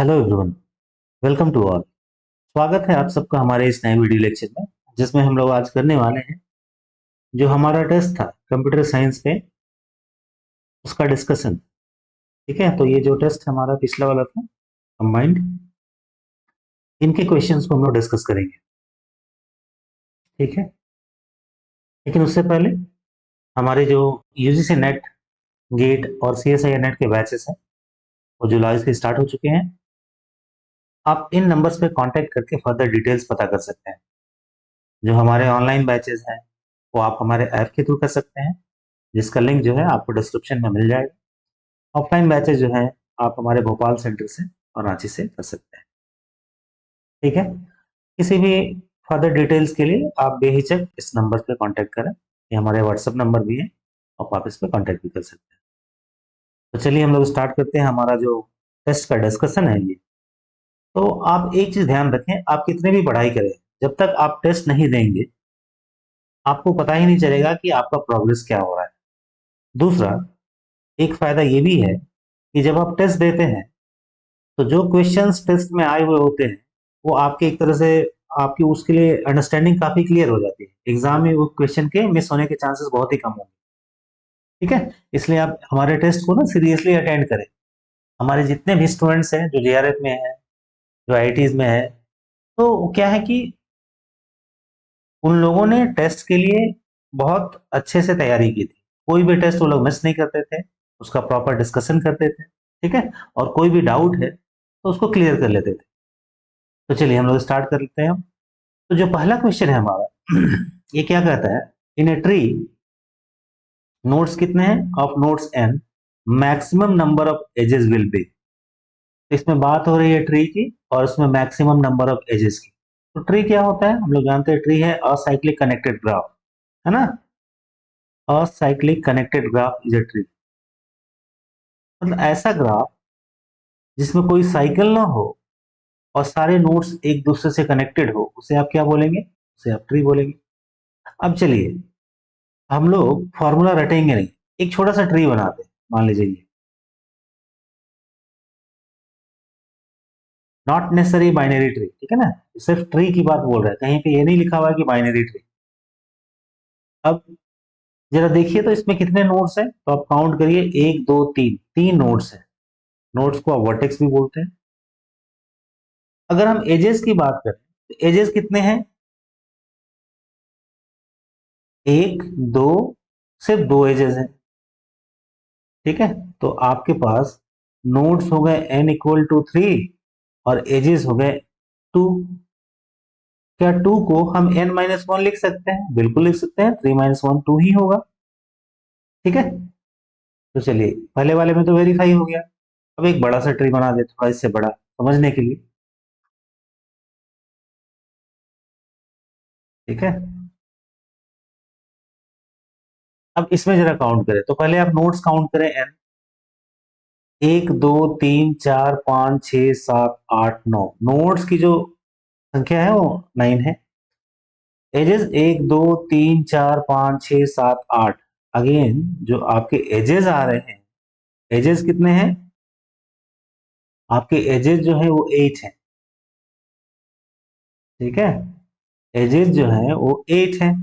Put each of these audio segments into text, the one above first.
Hello everyone, welcome to all. स्वागत है आप सबका हमारे इस नए वीडियो लेक्चर में, जिसमें हम लोग आज करने वाले हैं जो हमारा टेस्ट था कंप्यूटर साइंस पे, उसका डिस्कशन। ठीक है, तो ये जो टेस्ट हमारा पिछला वाला था कंबाइंड, इनके क्वेश्चंस को हम लोग डिस्कस करेंगे। ठीक है, लेकिन उससे पहले हमारे जो यूजीसी नेट, गेट और सीएसआई नेट के बैचेस हैं, वो जुलाई से स्टार्ट हो चुके हैं। आप इन नंबर्स पे कांटेक्ट करके फर्दर डिटेल्स पता कर सकते हैं। जो हमारे ऑनलाइन बैचेस हैं वो आप हमारे ऐप के थ्रू कर सकते हैं, जिसका लिंक जो है आपको डिस्क्रिप्शन में मिल जाएगा। ऑफलाइन बैचेस जो है आप हमारे भोपाल सेंटर से और रांची से कर सकते हैं। ठीक है, किसी भी फर्दर डिटेल्स के लिए आप बेहिचक इस नंबर पे कांटेक्ट करें। ये हमारे व्हाट्सएप नंबर भी है और आप इस पे कांटेक्ट भी कर सकते हैं। तो चलिए हम लोग स्टार्ट करते हैं हमारा जो टेस्ट का डिस्कशन है ये। तो आप एक चीज ध्यान रखें, आप कितने भी पढ़ाई करें, जब तक आप टेस्ट नहीं देंगे आपको पता ही नहीं चलेगा कि आपका प्रोग्रेस क्या हो रहा है। दूसरा, एक फायदा ये भी है कि जब आप टेस्ट देते हैं तो जो क्वेश्चंस टेस्ट में आए हुए होते हैं वो आपके एक तरह से आपकी उसके लिए अंडरस्टैंडिंग काफी क्लियर हो जाती है। एग्जाम में वो क्वेश्चन के मिस होने के चांसेस बहुत ही कम होंगे। ठीक है, इसलिए आप हमारे टेस्ट को ना सीरियसली अटेंड करें। हमारे जितने भी स्टूडेंट्स हैं जो जेआरएफ में है, जो आईआईटीज में है, तो क्या है कि उन लोगों ने टेस्ट के लिए बहुत अच्छे से तैयारी की थी। कोई भी टेस्ट वो लोग मिस नहीं करते थे, उसका प्रॉपर डिस्कशन करते थे। ठीक है, और कोई भी डाउट है तो उसको क्लियर कर लेते थे। तो चलिए हम लोग स्टार्ट कर लेते हैं। तो जो पहला क्वेश्चन है हमारा ये क्या कहता है, इन ए ट्री नोड्स कितने हैं of nodes N, maximum number of edges will be. इसमें बात हो रही है ट्री की और उसमें मैक्सिमम नंबर ऑफ एजेस की। तो ट्री क्या होता है हम लोग जानते हैं, ट्री है असाइक्लिक कनेक्टेड ग्राफ, है ना। Acyclic connected graph is a tree, मतलब ऐसा ग्राफ जिसमें कोई साइकिल ना हो और सारे नोड्स एक दूसरे से कनेक्टेड हो, उसे आप क्या बोलेंगे, उसे आप ट्री बोलेंगे। अब चलिए हम लोग फॉर्मूला रटेंगे नहीं, एक छोटा सा ट्री बनाते हैं। मान लीजिए ये नॉट नेसेसरी बाइनरी ट्री, ठीक है ना, सिर्फ ट्री की बात बोल रहा है, कहीं पे ये नहीं लिखा हुआ है कि बाइनरी ट्री। अब जरा देखिए तो इसमें कितने नोड्स हैं, तो आप काउंट करिए, एक दो तीन, तीन नोड्स हैं। नोड्स को आप वर्टेक्स भी बोलते हैं। अगर हम एजेस की बात करें तो एजेस कितने हैं, एक दो, सिर्फ दो एजेस हैं। ठीक है, तो आपके पास नोड्स हो गए n इक्वल टू 3 और एजेस हो गए 2। क्या 2 को हम n माइनस वन लिख सकते हैं, बिल्कुल लिख सकते हैं, 3 माइनस वन 2 ही होगा। ठीक है, तो चलिए पहले वाले में तो वेरीफाई हो गया। अब एक बड़ा सा ट्री बना दे, थोड़ा इससे बड़ा समझने के लिए। ठीक है, अब इसमें जरा काउंट करें, तो पहले आप नोड्स काउंट करें n। एक दो तीन चार पाँच छः सात आठ नौ, नोड्स की जो संख्या है वो 9 है। एजेस एक दो तीन चार पाँच छः सात आठ, अगेन जो आपके एजेस आ रहे हैं, एजेस कितने हैं, आपके एजेस जो है वो 8 है। ठीक है, एजेस जो है वो 8 है।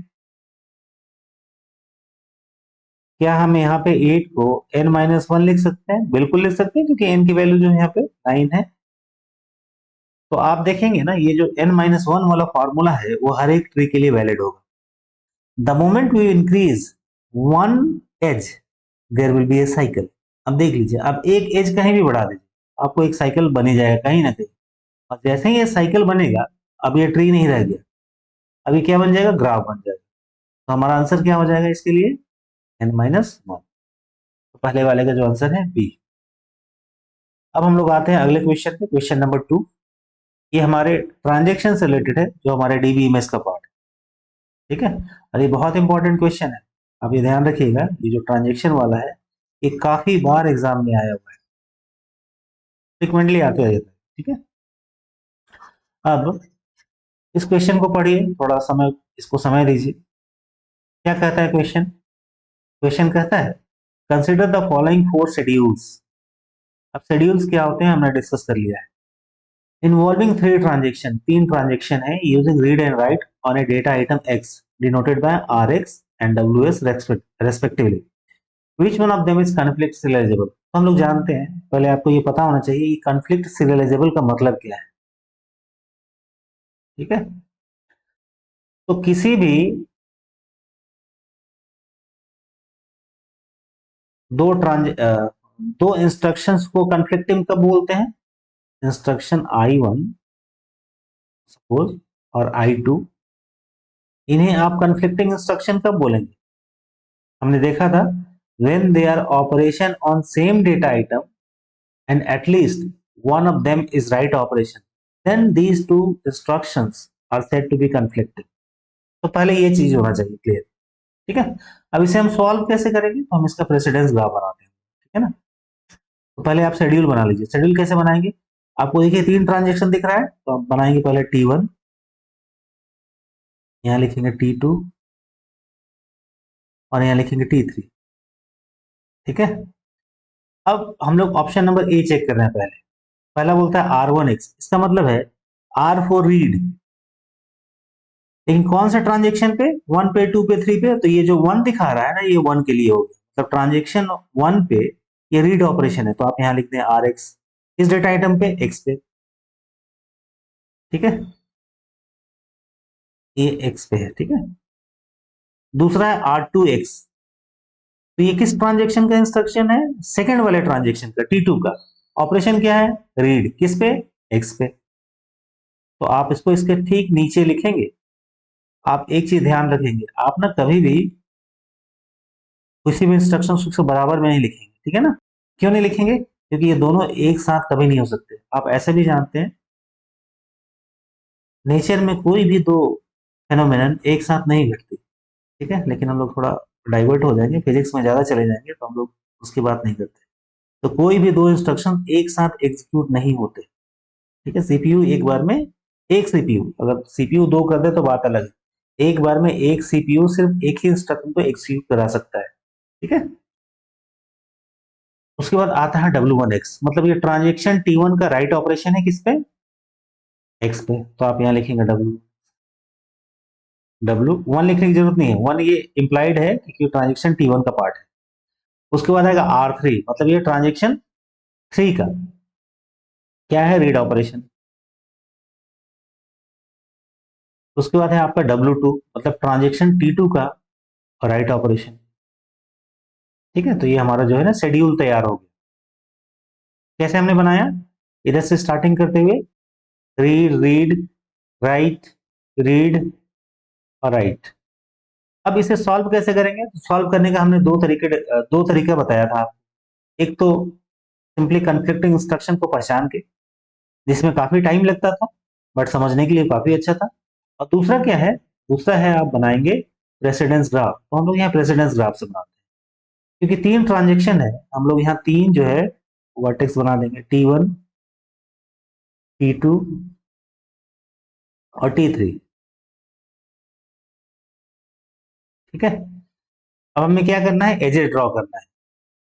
क्या हम यहाँ पे 8 को n माइनस वन लिख सकते हैं, बिल्कुल लिख सकते हैं, क्योंकि n की वैल्यू जो है यहाँ पे 9 है। तो आप देखेंगे ना, ये जो n माइनस वन वाला फॉर्मूला है वो हर एक ट्री के लिए वैलिड होगा। The moment we increase one edge there will be a cycle. अब देख लीजिए, अब एक एज कहीं भी बढ़ा दीजिए, आपको एक साइकिल बनी जाएगा कहीं ना कहीं। और जैसे ही ये साइकिल बनेगा, अब ये ट्री नहीं रह गया, अभी क्या बन जाएगा, ग्राफ बन जाएगा। तो हमारा आंसर क्या हो जाएगा इसके लिए, n माइनस वन। तो पहले वाले का जो आंसर है बी। अब हम लोग आते हैं अगले क्वेश्चन पे, क्वेश्चन नंबर 2। ये हमारे ट्रांजेक्शन से रिलेटेड है, जो हमारे डीबीएमएस का पार्ट है। ठीक है, और ये बहुत इंपॉर्टेंट क्वेश्चन है। आप ये ध्यान रखिएगा, ये जो ट्रांजेक्शन वाला है ये काफी बार एग्जाम में आया हुआ है, फ्रिक्वेंटली आते रहता है। ठीक है, अब इस क्वेश्चन को पढ़िए, थोड़ा समय इसको समय दीजिए। क्या कहता है क्वेश्चन, क्वेश्चन कहता है consider the following four schedules. अब शेड्यूल्स क्या होते हैं हमने डिस्कस कर लिया है। इन्वॉल्विंग थ्री ट्रांजेक्शन, तीन ट्रांजेक्शन है using read and write on a data item X denoted by R X and W S respectively, which one of them is conflict serializable. तो हम लोग जानते हैं, पहले आपको ये पता होना चाहिए कि कॉन्फ्लिक्ट सीरियलाइजेबल का मतलब क्या है। ठीक है, तो किसी भी दो दो इंस्ट्रक्शंस को कन्फ्लिक्टिंग कब बोलते हैं? इंस्ट्रक्शन I1 सपोज और I2, इन्हें आप कन्फ्लिक्टिंग इंस्ट्रक्शन कब बोलेंगे? हमने देखा था when they are operation on same data item and at least one of them is right operation, then these two instructions are said to be conflicting। तो पहले ये चीज होना चाहिए क्लियर। ठीक है, अब इसे हम सॉल्व कैसे करेंगे? तो हम इसका प्रेसिडेंस ग्राफ बनाते हैं। ठीक है ना, तो पहले आप शेड्यूल बना लीजिए। शेड्यूल कैसे बनाएंगे? आपको देखिए तीन ट्रांजेक्शन दिख रहा है, तो आप बनाएंगे पहले T1, यहाँ लिखेंगे T2 और यहाँ लिखेंगे T3। ठीक है, अब हम लोग ऑप्शन नंबर ए चेक कर रहे हैं। पहले पहला बोलता है R1X, इसका मतलब है R फॉर रीड, लेकिन कौन सा ट्रांजेक्शन पे? 1 पे, 2 पे, 3 पे। तो ये जो 1 दिखा रहा है ना, ये 1 के लिए हो गया, मतलब ट्रांजेक्शन 1 पे ये रीड ऑपरेशन है, तो आप यहाँ लिख दें RX, इस डेटा आइटम पे X पे। ठीक है, ये X पे है। ठीक है, दूसरा है R2X, तो ये किस ट्रांजेक्शन का इंस्ट्रक्शन है? सेकंड वाले ट्रांजेक्शन का, T2 का। ऑपरेशन क्या है? रीड, किस पे? X पे। तो आप इसको इसके ठीक नीचे लिखेंगे। आप एक चीज ध्यान रखेंगे, आप ना कभी भी किसी भी इंस्ट्रक्शन उसको बराबर में नहीं लिखेंगे। ठीक है ना, क्यों नहीं लिखेंगे? क्योंकि ये दोनों एक साथ कभी नहीं हो सकते। आप ऐसे भी जानते हैं नेचर में कोई भी दो फेनोमेनन एक साथ नहीं घटते। ठीक है, लेकिन हम लोग थोड़ा डाइवर्ट हो जाएंगे, फिजिक्स में ज्यादा चले जाएंगे, तो हम लोग उसकी बात नहीं करते। तो कोई भी दो इंस्ट्रक्शन एक साथ एग्जीक्यूट नहीं होते। ठीक है, सीपीयू एक बार में, एक सीपीयू अगर सीपीयू दो कर दे तो बात अलग है, एक बार में एक सीपीयू सिर्फ एक ही इंस्ट्रक्शन को एग्जीक्यूट करा सकता है। ठीक है, उसके बाद आता है W1X, मतलब ये ट्रांजेक्शन T1 का राइट ऑपरेशन है किस पे? X पे। तो आप यहाँ लिखेंगे W1 लिखने की जरूरत नहीं है, 1 ये इंप्लाइड है क्योंकि ट्रांजेक्शन T1 का पार्ट है। उसके बाद आएगा R3, मतलब ये ट्रांजेक्शन 3 का क्या है? Read operation. उसके बाद है आपका W2, मतलब ट्रांजेक्शन T2 का राइट ऑपरेशन। ठीक है, तो ये हमारा जो है ना शेड्यूल तैयार हो गया। कैसे हमने बनाया? इधर से स्टार्टिंग करते हुए रीड रीड राइट रीड और राइट। अब इसे सॉल्व कैसे करेंगे? तो सॉल्व करने का हमने दो तरीके बताया था आपको। एक तो सिंपली कन्फ्लिक्टिंग इंस्ट्रक्शन को पहचान के, जिसमें काफी टाइम लगता था बट समझने के लिए काफी अच्छा था। और दूसरा क्या है? दूसरा है आप बनाएंगे प्रेसिडेंस ग्राफ। तो हम लोग यहाँ प्रेसिडेंस ग्राफ से बनाते हैं, क्योंकि तीन ट्रांजेक्शन है, हम लोग यहाँ तीन जो है वर्टेक्स बना देंगे, T1, T2 और T3। ठीक है, अब हमें क्या करना है? एजेस ड्रॉ करना है।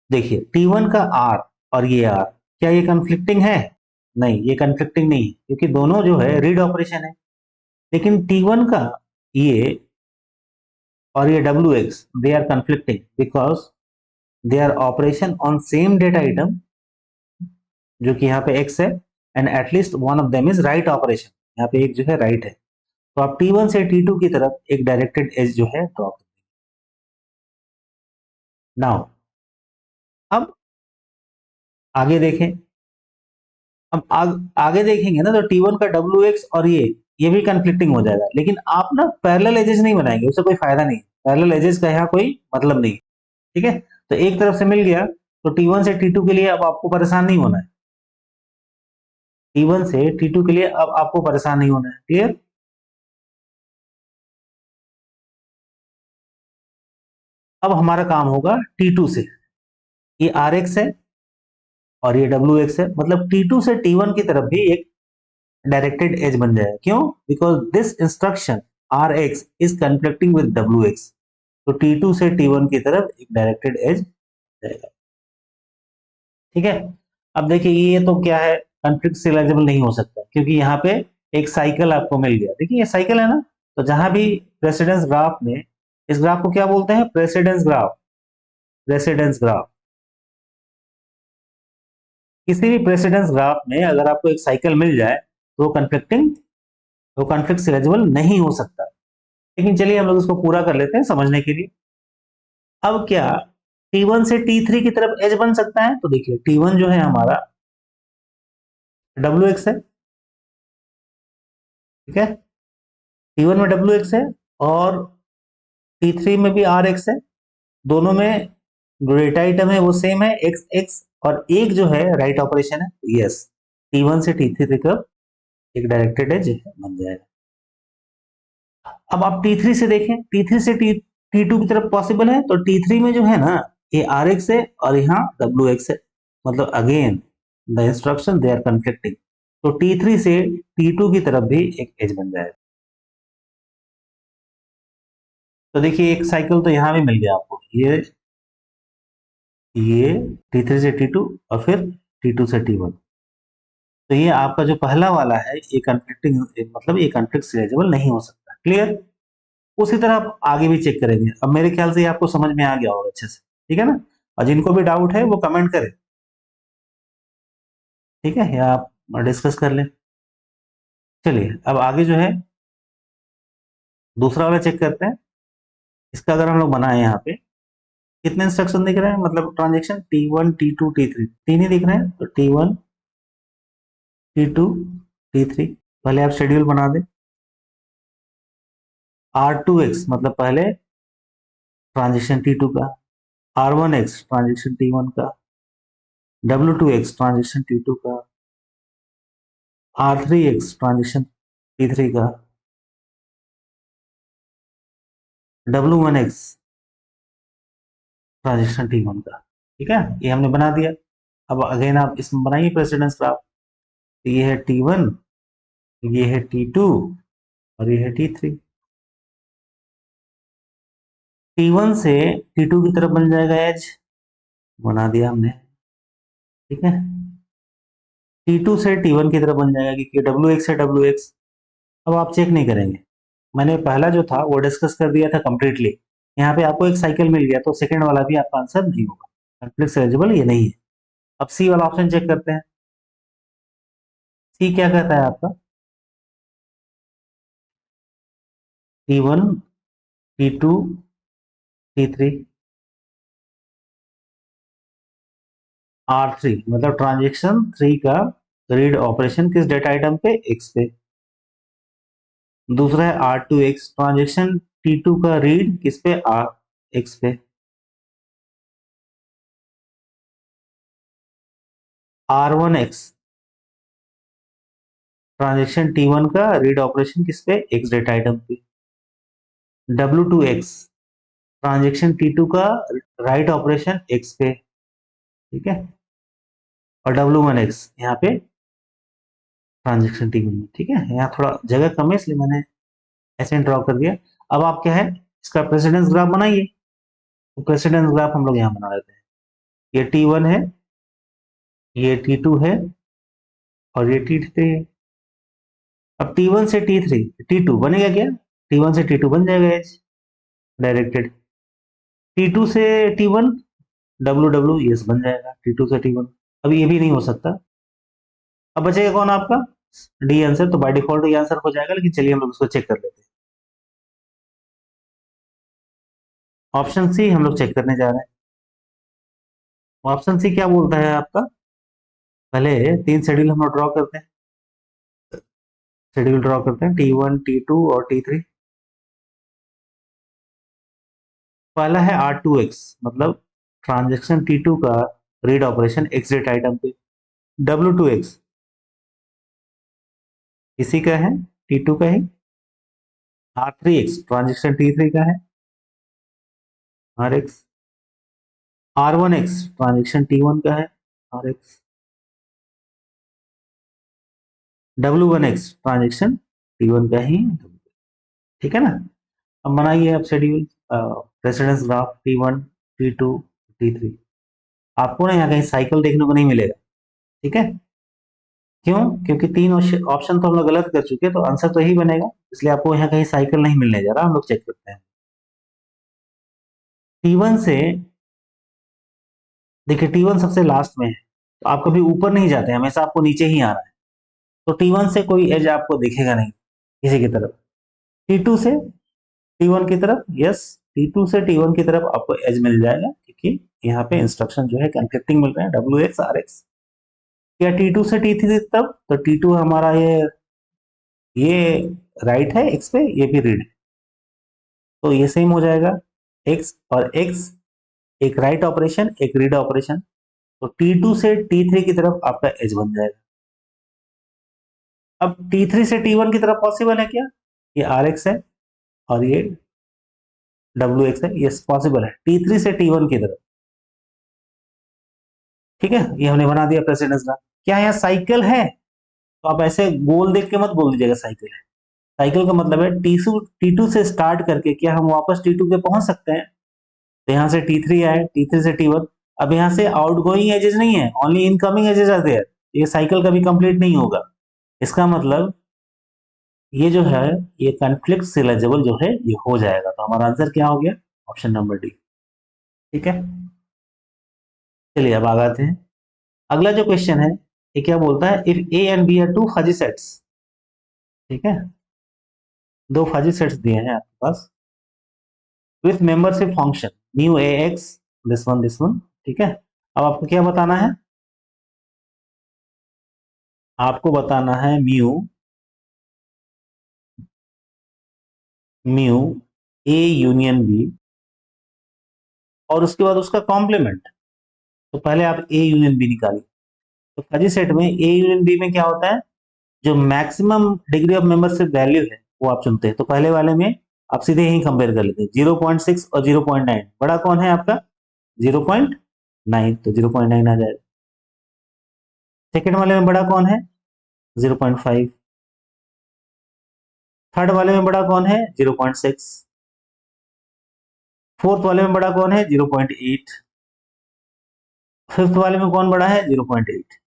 देखिए T1 का R और ये R, क्या ये कन्फ्लिक्टिंग है? नहीं, ये कन्फ्लिक्टिंग नहीं है, क्योंकि दोनों जो है रीड ऑपरेशन है। लेकिन T1 का ये और ये WX, they are conflicting because they are operation on same data item, जो कि यहाँ पे X है, and at least one of them is write operation, यहाँ पे एक जो है राइट है। तो आप T1 से T2 की तरफ एक डायरेक्टेड एज जो है ड्रॉ कर। नाउ अब आगे देखें। अब आगे देखेंगे ना, तो T1 का WX और ये भी कन्फ्लिक्टिंग हो जाएगा। लेकिन आप ना पैरेलल एजेस नहीं बनाएंगे, उससे कोई फायदा नहीं। पैरेलल एजेस का यहाँ कोई मतलब नहीं। ठीक है, तो एक तरफ से मिल गया, तो T1 से T2 के लिए अब आपको परेशान नहीं होना है। T1 से T2 के लिए अब आपको परेशान नहीं होना है। क्लियर? अब हमारा काम होगा T2 से, ये RX है और ये WX है, मतलब T2 से T1 की तरफ भी एक डायरेक्टेड एज बन जाएगा। क्यों? Because this instruction RX is conflicting with WX, तो T2 से T1 की तरफ एक डायरेक्टेड एज जाएगा। ठीक है, अब देखिए ये तो क्या है? कॉन्फ्लिक्ट सिरियलाइजेबल नहीं हो सकता, क्योंकि यहाँ पे एक साइकिल आपको मिल गया। देखिए ये साइकिल है ना, तो जहां भी प्रेसिडेंस ग्राफ में, इस ग्राफ को क्या बोलते हैं? Precedence graph. प्रेसिडेंस ग्राफ, किसी भी प्रेसिडेंस ग्राफ में अगर आपको एक साइकिल मिल जाए तो वो कॉन्फ्लिक्ट सिरियलाइजेबल नहीं हो सकता। लेकिन चलिए हम लोग इसको पूरा कर लेते हैं समझने के लिए। अब क्या T1 से T3 की तरफ एज बन सकता है? तो देखिए T1 जो है हमारा WX है, ठीक है, T1 में WX है और T3 में भी RX है। दोनों में जो डेटा आइटम है वो सेम है, एक्स एक्स, और एक जो है राइट ऑपरेशन है, यस, T1 से T3 तक एक डायरेक्टेड एज बन जाएगा। अब आप T3 से देखें, T3 से T2 की तरफ पॉसिबल है, तो T3 में जो है ना, ये RX है और यहाँ WX है, मतलब again the instruction they are conflicting, तो T3 से T2 की तरफ भी एक एज बन जाएगा। तो देखिए एक साइकिल तो यहाँ भी मिल गया आपको, ये T3 से T2 और फिर T2 से T1। तो ये आपका जो पहला वाला है ये कन्फ्लिक्टिंग, मतलब ये कन्फ्लिक्ट सीरियलाइजेबल नहीं हो सकता। क्लियर? उसी तरह आप आगे भी चेक करेंगे। अब मेरे ख्याल से ये आपको समझ में आ गया होगा अच्छे से, ठीक है ना? और जिनको भी डाउट है वो कमेंट करें, ठीक है, या आप डिस्कस कर लें। चलिए अब आगे जो है दूसरा वाला चेक करते हैं। इसका अगर हम लोग बनाए यहाँ पे, कितने इंस्ट्रक्शन दिख रहे हैं, मतलब ट्रांजेक्शन T1 T2 T3, तीन ही दिख रहे हैं, तो T1 T2 T3। पहले आप शेड्यूल बना दें। R2X मतलब पहले ट्रांजेक्शन T2 का, R1X ट्रांजेक्शन T1 का, W2X ट्रांजेक्शन T2 का, R3X ट्रांजेक्शन T3 का, W1X ट्रांजेक्शन T1 का। ठीक है, ये हमने बना दिया। अब अगेन आप इसमें बनाइए प्रेसिडेंस ग्राफ। तो ये है T1, ये है T2 और ये है T3। T1 से T2 की तरफ बन जाएगा एज, बना दिया हमने, ठीक है। T2 से T1 की तरफ बन जाएगा, क्योंकि WX है WX। अब आप चेक नहीं करेंगे, मैंने पहला जो था वो डिस्कस कर दिया था कंप्लीटली। यहाँ पे आपको एक साइकिल मिल गया, तो सेकंड वाला भी आपका आंसर नहीं होगा, कॉन्फ्लिक्ट एलिजिबल ये नहीं है। अब सी वाला ऑप्शन चेक करते हैं। सी क्या कहता है आपका? T1 T2 T3 R3, मतलब ट्रांजेक्शन 3 का रीड ऑपरेशन किस डेटा आइटम पे? एक्स पे। दूसरा है R2X, ट्रांजेक्शन T2 का रीड किस पे? एक्स पे। R1X, ट्रांजेक्शन T1 का रीड ऑपरेशन किस पे? एक्स डेटा आइटम पे। W2X, ट्रांजेक्शन T2 का राइट ऑपरेशन एक्स पे, ठीक है। और W1X यहाँ पे ट्रांजेक्शन T1 में, ठीक है। यहाँ थोड़ा जगह कम है इसलिए मैंने ऐसे ड्रॉ कर दिया। अब आप क्या है, इसका प्रेसिडेंस ग्राफ बनाइए। तो प्रेसिडेंस ग्राफ हम लोग यहाँ बना लेते हैं। ये T1 है, ये T2 है और ये T3 है। अब T1 से T3 T2 बनेगा क्या? T1 से T2 बन जाएगा एज डायरेक्टेड। T2 से T1 WW, यस बन जाएगा T2 से T1। अब ये भी नहीं हो सकता। अब बचेगा कौन आपका? D answer. तो बाय डिफॉल्ट ये आंसर हो जाएगा, लेकिन चलिए हम लोग उसको चेक कर लेते हैं। ऑप्शन सी हम लोग चेक करने जा रहे हैं। ऑप्शन सी क्या बोलता है आपका? पहले तीन शेड्यूल हम लोग ड्रॉ करते हैं। शेड्यूल ड्रॉ करते हैं T1 T2 और T3। पहला है R2X, मतलब ट्रांजेक्शन T2 का read operation X data item पे। W2X इसी का है, T2 का ही। R3X ट्रांजेक्शन T3 का है, RX। R1X ट्रांजेक्शन T1 का है, RX। W1X ट्रांजेक्शन T1 का ही, ठीक है ना। अब बनाइए आप schedule, precedence graph T1 T2 T3। आपको ना यहाँ कहीं साइकिल देखने को नहीं मिलेगा, ठीक है। क्यों? क्योंकि तीन ऑप्शन तो हम लोग गलत कर चुके, तो आंसर तो यही बनेगा, इसलिए आपको यहाँ कहीं साइकिल नहीं मिलने जा रहा। हम लोग चेक करते हैं T1 से। देखिए T1 सबसे लास्ट में है, तो आप कभी ऊपर नहीं जाते, हमेशा आपको नीचे ही आ रहा है, तो T1 से कोई एज आपको दिखेगा नहीं किसी की तरफ। T2 से T1 की तरफ, यस, T2 से T1 की तरफ आपको एज मिल जाएगा, क्योंकि यहाँ पे इंस्ट्रक्शन जो है कंफ्लिक्टिंग मिल रहे हैं, WX RX। या T2 से T3 की तरफ, तो T2 हमारा ये राइट है X पे, ये भी रीड है, तो ये सेम हो जाएगा। X और X, एक राइट ऑपरेशन एक रीड ऑपरेशन, तो T2 से T3 की तरफ आपका एज बन जाएगा। अब T3 से T1 की तरफ पॉसिबल है क्या? ये RX है और ये WX है, ये पॉसिबल है T3 से T1 की तरफ। ठीक है, ये हमने बना दिया प्रेसिडेंस ग्राफ। क्या यहाँ साइकिल है? तो आप ऐसे गोल देख के मत बोल दीजिएगा साइकिल है। साइकिल का मतलब है T2 से स्टार्ट करके क्या हम वापस T2 पे पहुंच सकते हैं? तो यहाँ से T3 आए, T3 से T1। अब यहाँ से आउटगोइंग एजेस नहीं है, only incoming edges are there, ये साइकिल कभी कंप्लीट नहीं होगा। इसका मतलब ये जो है, ये कॉन्फ्लिक्ट सिलेजिबल जो है ये हो जाएगा, तो हमारा आंसर क्या हो गया? Option number D. ठीक है, चलिए अब आगे हैं। अगला जो क्वेश्चन है, ये क्या बोलता है? If A and B are two fuzzy sets. ठीक है, दो फजी सेट्स दिए हैं आपके पास with membership function mu A X, this one. ठीक है, अब आपको क्या बताना है? आपको बताना है म्यू ए यूनियन बी, और उसके बाद उसका कॉम्प्लीमेंट। तो पहले आप ए यूनियन बी निकालिए। तो फजी सेट में ए यूनियन बी में क्या होता है? जो maximum degree of membership value है वो आप चुनते हैं। तो पहले वाले में आप सीधे यही कंपेयर कर लेते हैं, 0.6 और 0.9, बड़ा कौन है आपका? 0.9, तो 0.9 आ जाएगा। सेकेंड वाले में बड़ा कौन है? 0.5। थर्ड वाले में बड़ा कौन है? 0.6। फोर्थ वाले में बड़ा कौन है? 0.8। फिफ्थ वाले में कौन बड़ा है? 0.8।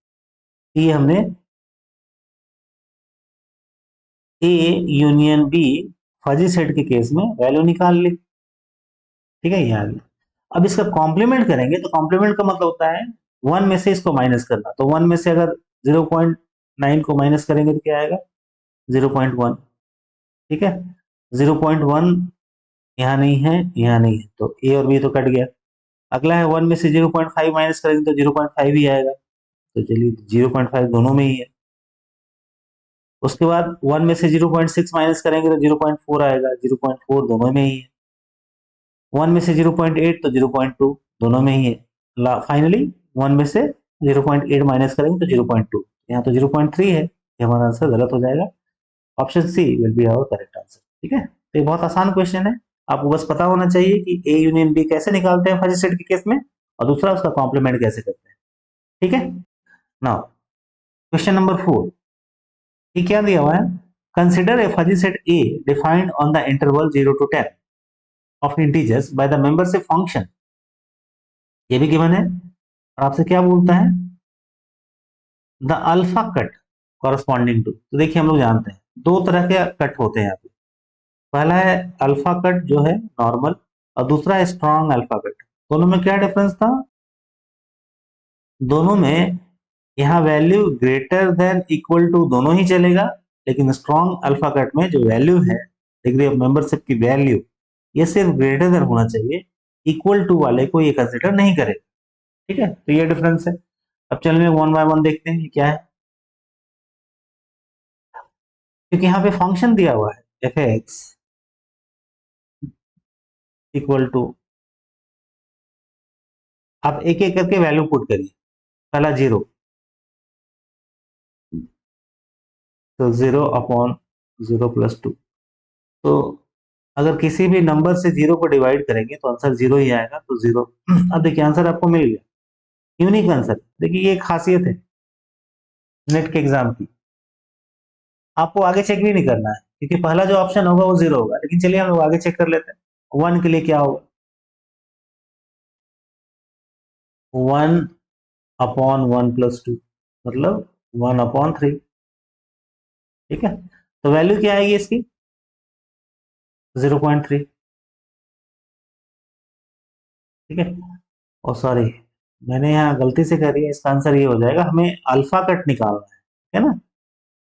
ये हमने A union B fuzzy set के केस में वैल्यू निकाल ली। ठीक है, यहाँ भी। अब इसका कॉम्प्लीमेंट करेंगे, तो कॉम्प्लीमेंट का मतलब होता है वन में से इसको माइनस करना। तो वन में से अगर 0.9 को माइनस करेंगे तो क्या आएगा? 0.1। ठीक है, 0.1 यहाँ नहीं है, यहाँ नहीं है, तो ए और बी तो कट गया। अगला है वन में से 0.5 माइनस करेंगे तो 0.5 ही आएगा, तो चलिए 0.5 दोनों में ही है। उसके बाद वन में से 0.6 माइनस करेंगे तो 0.4 आएगा, 0.4 दोनों में ही है। वन में से 0.8 तो 0.2 दोनों में ही है। फाइनली वन में से 0.8 माइनस करेंगे तो 0.2, यहाँ तो 0.3 है, ये हमारा आंसर गलत हो जाएगा। Option C will be our correct answer. ठीक है, तो ये बहुत आसान क्वेश्चन है, आपको बस पता होना चाहिए कि ए यूनियन बी कैसे निकालते हैं फर्स्ट सेट के केस में, और दूसरा उसका कॉम्प्लीमेंट कैसे करते हैं। ठीक है, नाउ क्वेश्चन नंबर 4, ये क्या दिया हुआ है? Consider a fuzzy set A defined on the interval 0 to 10 of integers by the membership function. ये भी गिवन है, और आपसे क्या बोलता है? The alpha cut corresponding to. तो देखिए हम लोग जानते हैं दो तरह के कट होते हैं यहाँ पे। पहला है अल्फा कट जो है नॉर्मल, और दूसरा है स्ट्रॉन्ग अल्फा कट। दोनों में क्या डिफरेंस था? दोनों में यहाँ value greater than equal to दोनों ही चलेगा, लेकिन स्ट्रॉन्ग अल्फा कट में जो वैल्यू है, डिग्री ऑफ मेंबरशिप की वैल्यू, ये सिर्फ ग्रेटर देन होना चाहिए, इक्वल टू वाले को ये कंसिडर नहीं करेगा। ठीक है, तो ये डिफरेंस है। अब चलिए वन बाय वन देखते हैं ये क्या है। क्योंकि यहाँ पे फंक्शन दिया हुआ है एफ एक्स इक्वल टू, आप एक एक करके वैल्यू पुट करिए। पहला 0, तो 0/0 + 2। तो अगर किसी भी नंबर से 0 को डिवाइड करेंगे तो आंसर 0 ही आएगा, तो 0। अब देखिए आंसर आपको मिल गया, यूनिक आंसर। देखिए ये एक खासियत है नेट के एग्जाम की, आपको आगे चेक भी नहीं करना है, क्योंकि पहला जो ऑप्शन होगा वो 0 होगा। लेकिन चलिए हम लोग आगे चेक कर लेते हैं, 1 के लिए क्या होगा? 1/1 + 2, मतलब 1/3। ठीक है, तो वैल्यू क्या आएगी इसकी? 0.3। ठीक है, और सॉरी, मैंने यहाँ गलती से कर दिया, इसका आंसर ये हो जाएगा, हमें अल्फा कट निकालना है ना?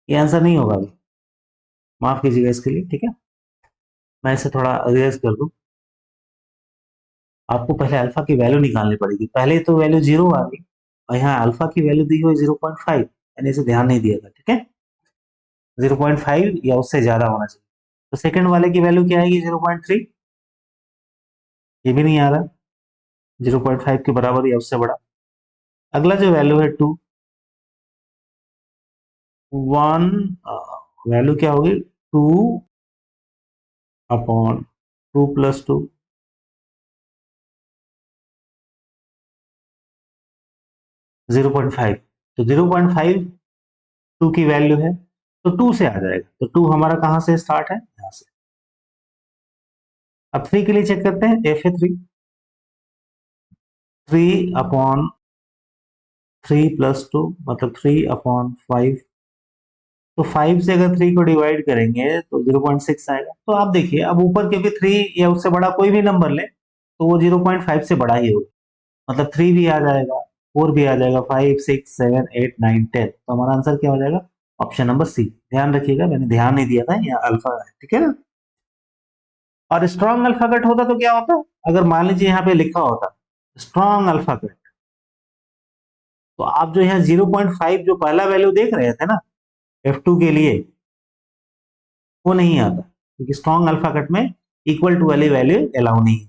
ये आंसर नहीं होगा अभी, माफ कीजिएगा इसके लिए। ठीक है, मैं इसे थोड़ा रिवाइज कर दूं। आपको पहले अल्फा की वैल्यू निकालनी पड़ेगी, पहले तो वैल्यू 0 आ गई और यहाँ अल्फा की वैल्यू दी हुई 0.5, मैंने इसे ध्यान नहीं दिया था। ठीक है, 0.5 या उससे ज्यादा होना चाहिए। तो सेकंड वाले की वैल्यू क्या आएगी? 0.3। ये भी नहीं आ रहा, 0.5 के बराबर या उससे बड़ा। अगला जो वैल्यू है 2, 1, वैल्यू क्या होगी? 2/2 + 2, 0.5। तो 0.5 2 की वैल्यू है, तो 2 से आ जाएगा। तो 2 हमारा कहां से स्टार्ट है? यहां से। अब 3 के लिए चेक करते हैं, एफ है 3, 3/3 + 2 मतलब 3/5। तो 5 से अगर 3 को डिवाइड करेंगे तो 0.6 आएगा। तो आप देखिए, अब ऊपर के भी 3 या उससे बड़ा कोई भी नंबर ले तो वो 0.5 से बड़ा ही होगा, मतलब 3 भी आ जाएगा, 4 भी आ जाएगा, 5, 6, 7, 8, 9, 10। तो हमारा आंसर क्या हो जाएगा? Option number C. ध्यान रखिएगा, मैंने ध्यान नहीं दिया था, यहाँ अल्फा है। ठीक है ना? और स्ट्रॉन्ग अल्फाबेट होता तो क्या होता? अगर मान लीजिए यहाँ पे लिखा होता स्ट्रॉन्ग अल्फाबेट, तो आप जो यहाँ 0.5 जो पहला वैल्यू देख रहे थे ना F2 के लिए, वो नहीं आता, क्योंकि स्ट्रॉन्ग अल्फाबेट में इक्वल टू वाली वैल्यू अलाउ नहीं है।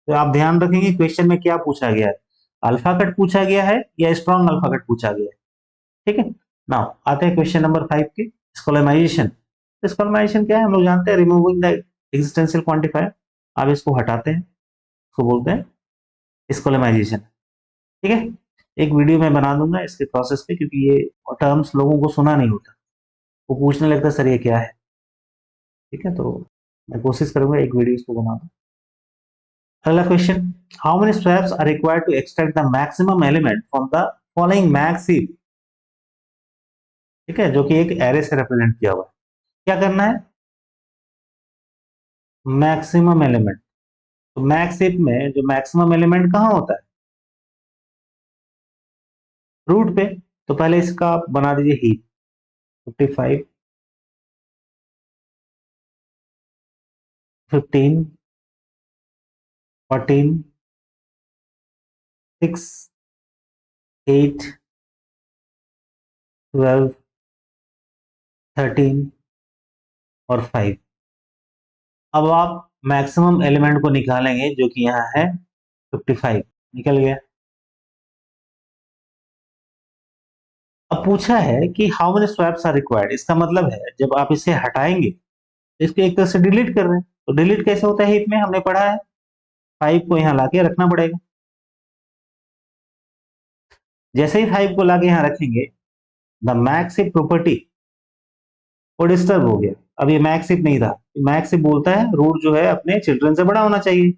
तो आप ध्यान रखेंगे क्वेश्चन में क्या पूछा गया है, अल्फाबेट पूछा गया है या स्ट्रॉन्ग अल्फाबेट पूछा गया है। ठीक है, नाउ आते हैं क्वेश्चन नंबर 5 के, स्कोलेमाइजेशन। स्कोलेमाइजेशन क्या है? हम लोग जानते हैं, रिमूविंग द एक्जिस्टेंशियल क्वांटिफायर। आप इसको हटाते हैं, इसको बोलते हैं स्कोलेमाइजेशन। ठीक है, एक वीडियो मैं बना दूंगा इसके प्रोसेस पे, क्योंकि ये टर्म्स लोगों को सुना नहीं होता, वो पूछने लगता है सर ये क्या है। ठीक है, तो मैं कोशिश करूंगा एक वीडियो इसको बना दूं। अगला question, how many steps are required to extract the maximum element from the following max heap? ठीक है, जो कि एक एरे से रिप्रेजेंट किया हुआ है। क्या करना है? Maximum element. तो मैक्स हीप में जो मैक्सिमम एलिमेंट कहाँ होता है? रूट पे। तो पहले इसका आप बना दीजिए हीप, 55, 15, 14, 6, 8, 12, 13 और 5। अब आप मैक्सिमम एलिमेंट को निकालेंगे, जो कि यहाँ है 55, निकल गया। अब पूछा है कि how many swaps are required, इसका मतलब है जब आप इसे हटाएंगे तो इसको एक तरह से डिलीट कर रहे हैं। तो डिलीट कैसे होता है हीप में, हमने पढ़ा है, 5 को यहाँ लाके रखना पड़ेगा। जैसे ही 5 को लाके यहाँ रखेंगे, द मैक्स हीप प्रॉपर्टी वो डिस्टर्ब हो गया। अब ये मैक्स हीप नहीं था, मैक्स हीप बोलता है रूट जो है अपने चिल्ड्रन से बड़ा होना चाहिए,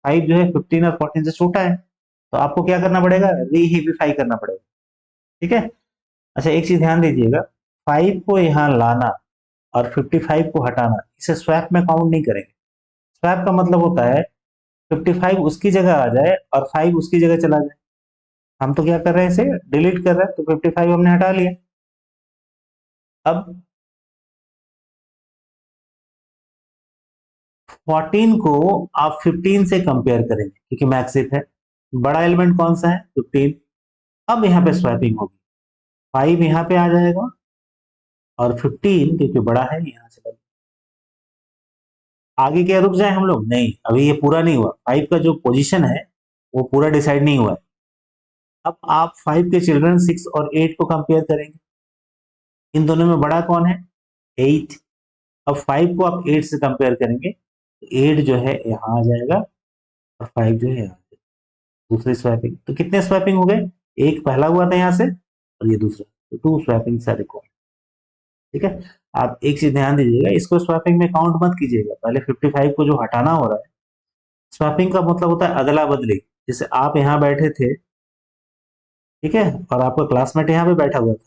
5 जो है 15 और 14 से छोटा है, तो आपको क्या करना पड़ेगा? रीहीपिफाई करना पड़ेगा। ठीक है, अच्छा एक चीज ध्यान दीजिएगा, 5 को यहाँ लाना और 55 को हटाना, इसे स्वैप में काउंट नहीं करेंगे। स्वैप का मतलब होता है 55 उसकी जगह आ जाए और 5 उसकी जगह चला जाए। हम तो क्या कर रहे हैं, इसे डिलीट कर रहे हैं, तो 55 हमने हटा लिया। अब 14 को आप 15 से कंपेयर करेंगे, क्योंकि मैक्सिफ है, बड़ा एलिमेंट कौन सा है? 15। अब यहाँ पे स्वैपिंग होगी, 5 यहाँ पे आ जाएगा और 15 क्योंकि बड़ा है यहाँ से। आगे क्या रुक जाए हम लोग? नहीं, अभी ये पूरा नहीं हुआ, 5 का जो पोजीशन है वो पूरा डिसाइड नहीं हुआ है। अब आप 5 के चिल्ड्रन 6 और 8 को कंपेयर करेंगे, इन दोनों में बड़ा कौन है? 8। अब 5 को आप 8 से कंपेयर करेंगे तो 8 जो है यहाँ आ जाएगा और 5 जो है यहाँ आ जाएगा। दूसरी स्वैपिंग, तो कितने स्वैपिंग हो गए? एक पहला हुआ था यहाँ से और ये दूसरा, तो 2 स्वैपिंग सारे को। ठीक है, आप एक चीज ध्यान दीजिएगा, इसको स्वैपिंग में काउंट मत कीजिएगा, पहले 55 को जो हटाना हो रहा है। स्वैपिंग का मतलब होता है अदला बदली, जैसे आप यहाँ बैठे थे, ठीक है, और आपका क्लासमेट यहाँ पे बैठा हुआ था,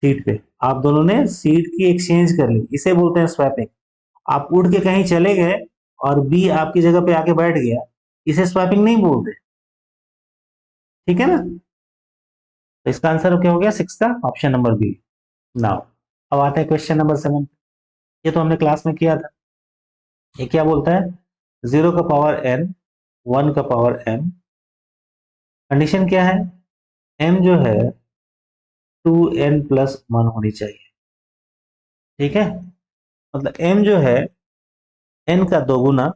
सीट पे आप दोनों ने सीट की एक्सचेंज कर ली, इसे बोलते हैं स्वैपिंग। आप उठ के कहीं चले गए और बी आपकी जगह पे आके बैठ गया, इसे स्वैपिंग नहीं बोलते। ठीक है ना? तो इसका आंसर क्या हो गया 6 का ऑप्शन नंबर बी। नाउ अब आता है क्वेश्चन नंबर 7। ये तो हमने क्लास में किया था। ये क्या बोलता है? 0 का पावर n, 1 का पावर m। कंडीशन क्या है? m जो है 2n+1 होनी चाहिए। ठीक है, मतलब m जो है n का दोगुना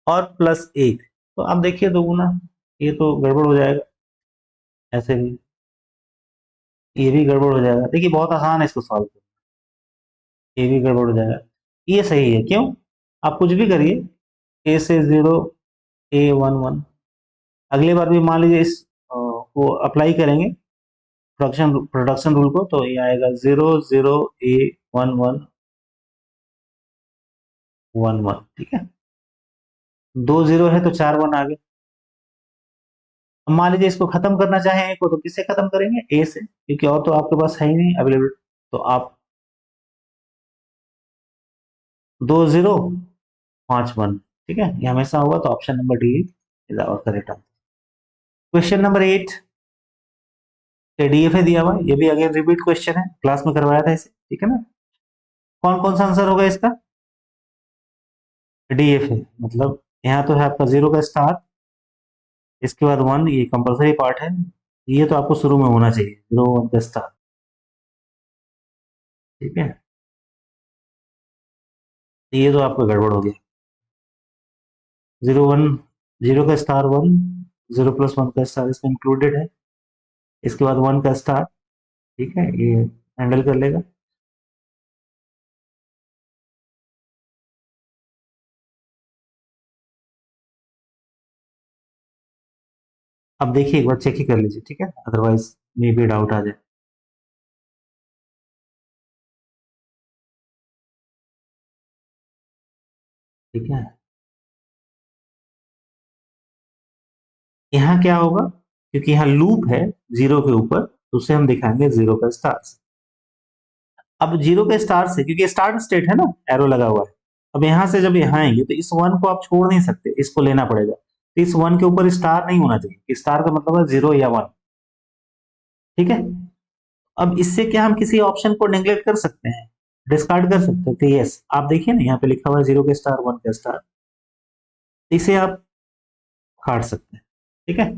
और +1। तो आप देखिए दोगुना, ये तो गड़बड़ हो जाएगा, ऐसे भी ये भी गड़बड़ हो जाएगा। देखिए बहुत आसान है इसको सॉल्व करना, ये भी गड़बड़ हो जाएगा। ये सही है, क्यों? आप कुछ भी करिए, a से 0, a 1 1। अगली बार भी मान लीजिए इस को अप्लाई करेंगे, प्रोडक्शन रूल को, तो ये आएगा 0 0 a 1 1 1 1। ठीक है, 2 0 है तो 4 1 आ गए। अब मान लीजिए इसको खत्म करना चाहें को, तो किससे खत्म करेंगे? ए से, क्योंकि और तो आपके पास है ही नहीं अवेलेबल। तो आप 2 0 5 1। ठीक है, ये हमेशा होगा, तो option number D is our correct answer. Question number 8, DFA दिया हुआ है, ये भी अगेन रिपीट क्वेश्चन है, क्लास में करवाया था इसे। ठीक है ना? कौन कौन सा आंसर होगा इसका? डीएफए मतलब यहाँ तो है आपका 0 का स्टार, इसके बाद 1, ये कंपलसरी पार्ट है, ये तो आपको शुरू में होना चाहिए 0 1 का स्टार। ठीक है, ये तो आपका गड़बड़ हो गया। 0 1, 0 का स्टार 1, 0+1 का स्टार इसमें इंक्लूडेड है, इसके बाद 1 का स्टार। ठीक है, ये हैंडल कर लेगा। अब देखिए एक बार चेक ही कर लीजिए, ठीक है, अदरवाइज मे भी डाउट आ जाए। ठीक है, यहाँ क्या होगा, क्योंकि यहाँ लूप है 0 के ऊपर, तो उसे हम दिखाएंगे 0 का स्टार। अब 0 के स्टार से, क्योंकि स्टार्ट स्टेट है ना, एरो लगा हुआ है। अब यहां से जब यहाँ आएंगे तो इस 1 को आप छोड़ नहीं सकते, इसको लेना पड़ेगा। तो इस 1 के ऊपर स्टार नहीं होना चाहिए, स्टार का मतलब है 0 या 1। ठीक है, अब इससे क्या हम किसी ऑप्शन को नेग्लेक्ट कर सकते हैं, डिस्कार्ड कर सकते हैं? तो यस, आप देखिए ना, यहाँ पे लिखा हुआ है 0 का स्टार 1 का स्टार, इसे आप काट सकते हैं। ठीक है,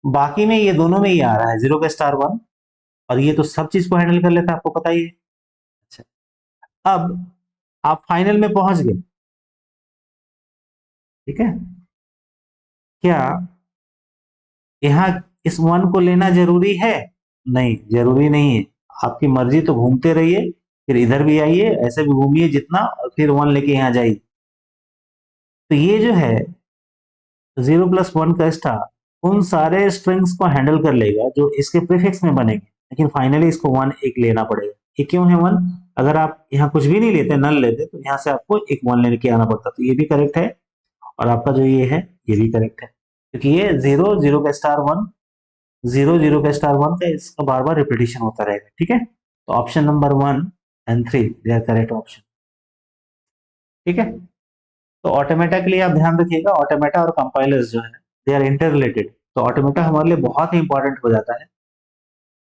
बाकी में ये दोनों में ये आ रहा है 0 का स्टार 1, और ये तो सब चीज को हैंडल कर लेता है, आपको पता ही है। अच्छा, अब आप फाइनल में पहुंच गए। ठीक है, क्या यहाँ इस 1 को लेना जरूरी है? नहीं, जरूरी नहीं है। आपकी मर्जी, तो घूमते रहिए, फिर इधर भी आइए, ऐसे भी घूमिए जितना, और फिर 1 लेके यहाँ जाइए। तो ये जो है 0+1 का स्टार उन सारे स्ट्रिंग्स को हैंडल कर लेगा जो इसके प्रीफिक्स में बनेंगे, लेकिन फाइनली इसको 1 एक लेना पड़ेगा। ये क्यों है 1? अगर आप यहाँ कुछ भी नहीं लेते, नल लेते, तो यहाँ से आपको एक 1 लेके आना पड़ता। तो ये भी करेक्ट है, और आपका जो ये है ये भी करेक्ट है, क्योंकि ये 0 0 का स्टार 1, 0 0 का स्टार 1 का इसका बार बार रिपीटिशन होता रहेगा। ठीक है, तो ऑप्शन नंबर 1 और 3 दे आर करेक्ट ऑप्शन। ठीक है, तो ऑटोमेटा के लिए आप ध्यान रखिएगा, ऑटोमेटा और कंपाइलर्स जो है दे आर इंटर रिलेटेड। तो ऑटोमेटा हमारे लिए बहुत ही इंपॉर्टेंट हो जाता है,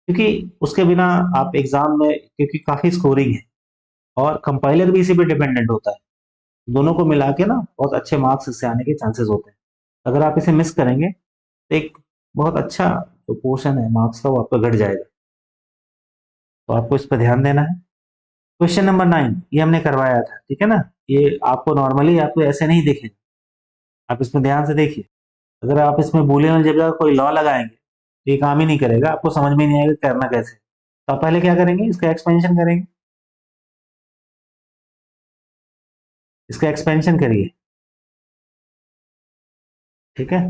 क्योंकि उसके बिना आप एग्जाम में, क्योंकि काफी स्कोरिंग है, और कंपाइलर भी इसी पे डिपेंडेंट होता है, दोनों को मिला के ना बहुत अच्छे मार्क्स इससे आने के चांसेस होते हैं। अगर आप इसे मिस करेंगे तो एक बहुत अच्छा जो पोर्शन है मार्क्स का, वो आपका घट जाएगा। तो आपको इस पर ध्यान देना है। क्वेश्चन नंबर 9 ये हमने करवाया था, ठीक है ना? ये आपको नॉर्मली आपको ऐसे नहीं दिखेगा, आप इसमें ध्यान से देखिए। अगर आप इसमें बूलियन अलजेब्रा का कोई लॉ लगाएंगे तो ये काम ही नहीं करेगा, आपको समझ में नहीं आएगा करना कैसे। तो आप पहले क्या करेंगे, इसका एक्सपेंशन करेंगे, इसका एक्सपेंशन करिए। ठीक है,